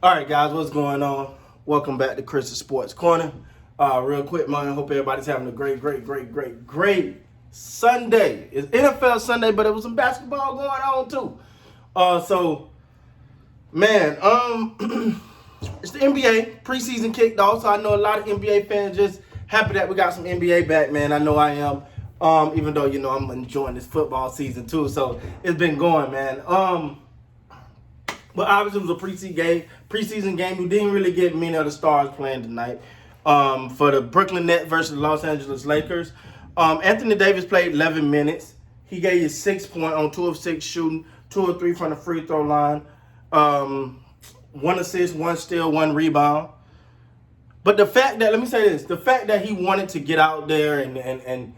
All right, guys, what's going on? Welcome back to Chris's Sports Corner. Real quick, man, hope everybody's having a great Sunday. It's NFL Sunday, but it was some basketball going on too. Man, it's the NBA preseason kicked off, so I know a lot of NBA fans just happy that we got some NBA back, man. I know I am. Even though I'm enjoying this football season too, so it's been going, man. But obviously it was a preseason game. We didn't really get many of the stars playing tonight. For the Brooklyn Nets versus the Los Angeles Lakers, Anthony Davis played 11 minutes. He gave you 6 points on 2 of 6 shooting, 2 of 3 from the free throw line, 1 assist, 1 steal, 1 rebound. But the fact that, let me say this, the fact that he wanted to get out there and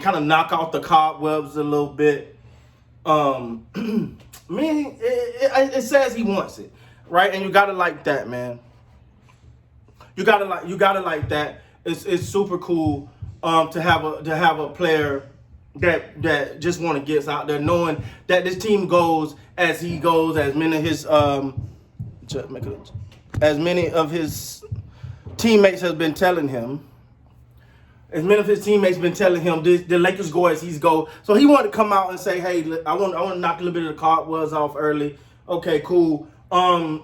kind of knock off the cobwebs a little bit, it says he wants it, right? And you gotta like that, man. You gotta like that. It's super cool to have a player that just want to get out there, knowing that this team goes as he goes, as many of his teammates has been telling him. As many of his teammates been telling him, the Lakers go as he's go. So he wanted to come out and say, hey, I want to knock a little bit of the cobwebs off early. Okay, cool. But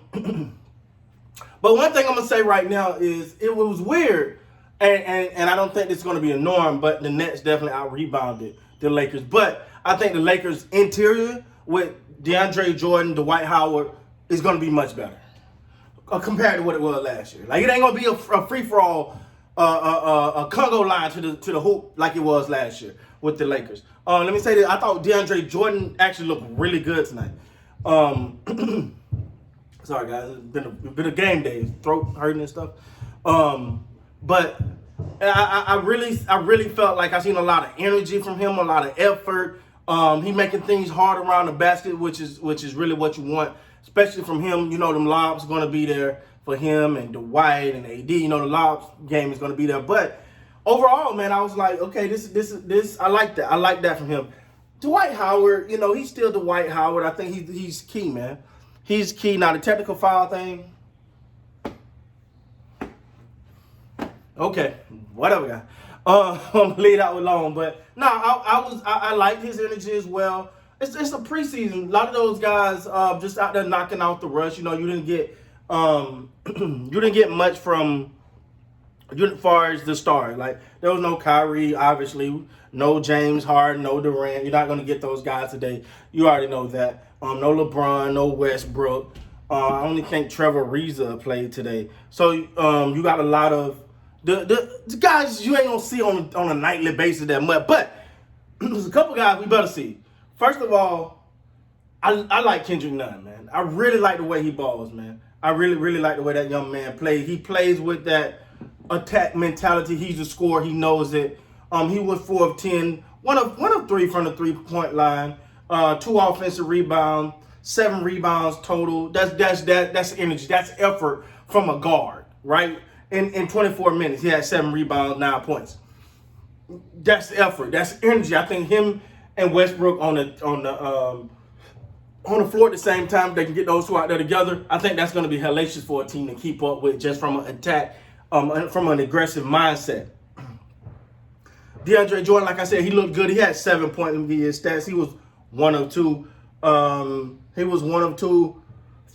one thing I'm going to say right now is it was weird. And I don't think it's going to be a norm, but the Nets definitely out-rebounded the Lakers. But I think the Lakers' interior with DeAndre Jordan, Dwight Howard, is going to be much better compared to what it was last year. Like, it ain't going to be a free-for-all a Congo line to the hoop like it was last year with the Lakers. Let me say this. I thought DeAndre Jordan actually looked really good tonight. Sorry, guys. It's been a game day. Throat hurting and stuff. But I really felt like I seen a lot of energy from him, a lot of effort. He making things hard around the basket, which is really what you want, especially from him. Them lobs going to be there for him and Dwight and AD. The lobs game is going to be there. But overall, man, I was like, okay, this I like that. I like that from him. Dwight Howard, he's still Dwight Howard. I think he's key, man. He's key. Now the technical foul thing. Okay, whatever, guy. I'm gonna leave that alone. But no, I liked his energy as well. It's a preseason. A lot of those guys just out there knocking out the rush. You didn't get you didn't get much from you as far as the stars. Like, there was no Kyrie, obviously, no James Harden, no Durant. You're not gonna get those guys today. You already know that. No LeBron, no Westbrook. I only think Trevor Ariza played today. So you got a lot of the guys you ain't gonna see on a nightly basis that much. But there's a couple guys we better see. First of all, I like Kendrick Nunn, man. I really like the way he balls, man. I really like the way that young man plays. He plays with that attack mentality. He's a scorer. He knows it. He was 4 of 10, one of 3 from the 3-point line, 2 offensive rebounds, 7 rebounds total. That's energy. That's effort from a guard, right? In 24 minutes, he had 7 rebounds, 9 points. That's effort. That's energy. I think him and Westbrook on the floor at the same time, they can get those two out there together. I think that's going to be hellacious for a team to keep up with, just from an attack, from an aggressive mindset. DeAndre Jordan, like I said, he looked good. He had 7 points. Let me give you his stats. He was 1 of 2. He was 1 of 2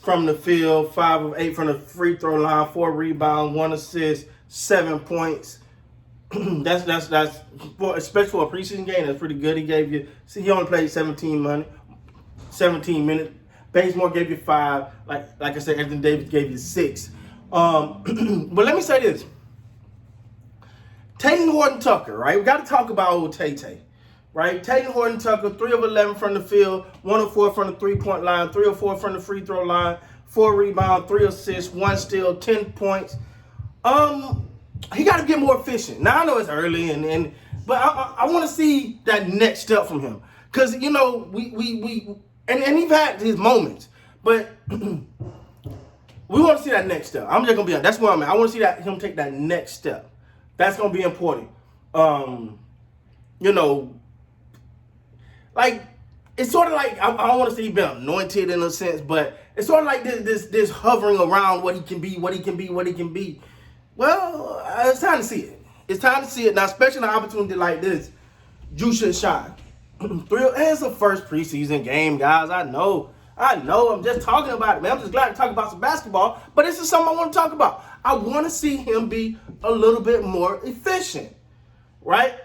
from the field, 5 of 8 from the free throw line, 4 rebounds, 1 assist, 7 points. That's especially for a preseason game. That's pretty good. He only played 17 minutes. Bazemore gave you 5. Like I said, Anthony Davis gave you 6. But let me say this. Talen Horton-Tucker, right? We got to talk about old Tay-Tay, right? Talen Horton-Tucker, 3 of 11 from the field, 1 of 4 from the 3-point line, 3 of 4 from the free throw line, 4 rebounds, 3 assists, 1 steal, 10 points. He got to get more efficient. Now, I know it's early, but I want to see that next step from him. Because, we he's had his moments, but we want to see that next step. I'm just going to be honest. That's where I'm at. I want to see him take that next step. That's going to be important. Like, it's sort of like, I don't want to say he's been anointed in a sense, but it's sort of like this hovering around what he can be. Well, it's time to see it. It's time to see it now, especially in an opportunity like this. You should shine. It's the first preseason game, guys. I know. I'm just talking about it, man. I'm just glad to talk about some basketball, but this is something I want to talk about. I want to see him be a little bit more efficient, right?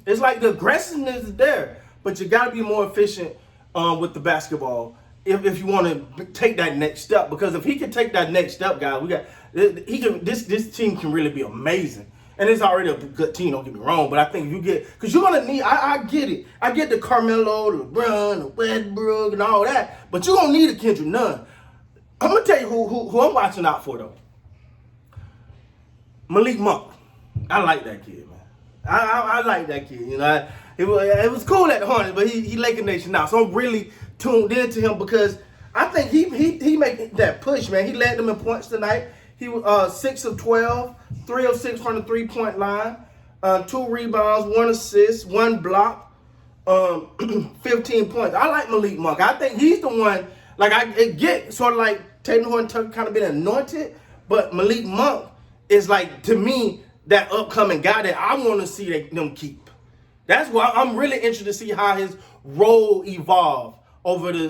It's like the aggressiveness is there, but you got to be more efficient with the basketball if you want to take that next step. Because if he can take that next step, guys, this team can really be amazing. And it's already a good team, don't get me wrong, but I think if you get, because you're going to need, I get it. I get the Carmelo, the LeBron, the Westbrook, and all that, but you're going to need a Kendrick Nunn. I'm going to tell you who I'm watching out for, though. Malik Monk. I like that kid, man. I like that kid. You know, it was cool at the Hornets, but he Laker Nation now. So I'm really tuned into him because I think he made that push, man. He led them in points tonight. He was 6 of 12, 3 of 6 from the 3-point line, 2 rebounds, 1 assist, 1 block, 15 points. I like Malik Monk. I think he's the one. Like I get sort of like Talen Horton-Tucker kind of been anointed, but Malik Monk is like, to me, that upcoming guy that I want to see them keep. That's why I'm really interested to see how his role evolve over the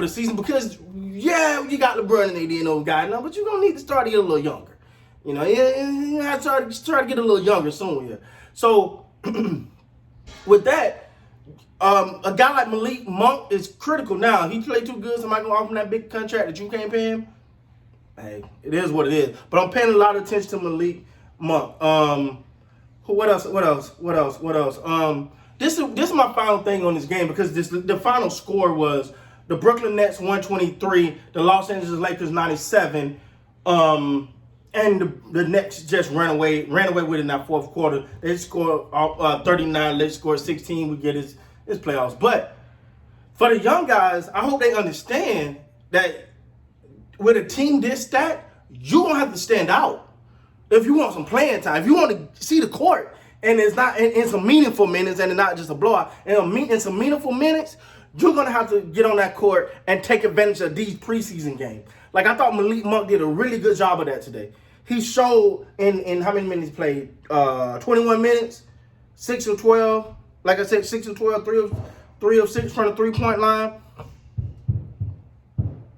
season, because yeah, you got LeBron and AD and those guys now, but you're gonna need to start to get a little younger. You know, you have to try to get a little younger soon here. So with that, a guy like Malik Monk is critical now. He played too good, somebody gonna offer him that big contract that you can't pay him. Hey, it is what it is. But I'm paying a lot of attention to Malik Monk. What else? This is my final thing on this game, because the final score was the Brooklyn Nets 123, the Los Angeles Lakers 97, and the Nets just ran away with it in that fourth quarter. They scored 39, they scored 16. We get his playoffs. But for the young guys, I hope they understand that with a team this stacked, you're going to have to stand out if you want some playing time. If you want to see the court, and it's not in some meaningful minutes and it's not just a blowout, in some meaningful minutes, you're going to have to get on that court and take advantage of these preseason games. Like, I thought Malik Monk did a really good job of that today. He showed in how many minutes he played? 21 minutes, 6 of 12. Like I said, 6 of 12, 3 of 6 from the 3-point line.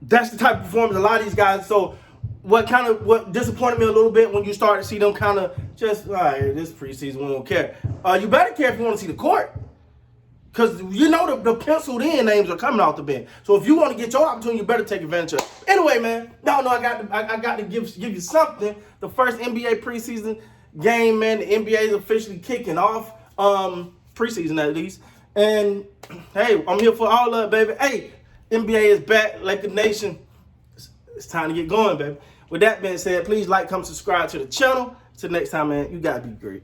That's the type of performance a lot of these guys. So what disappointed me a little bit when you start to see them kind of just, all right, this preseason, we don't care. You better care if you want to see the court. Because you know the penciled in names are coming off the bench. So if you want to get your opportunity, you better take advantage of it. Anyway, man, I got to give you something. The first NBA preseason game, man, the NBA is officially kicking off. Preseason at least. And hey, I'm here for all of it, baby. Hey, NBA is back, Laker Nation. It's time to get going, baby. With that being said, please like, comment, subscribe to the channel. Till next time, man, you gotta be great.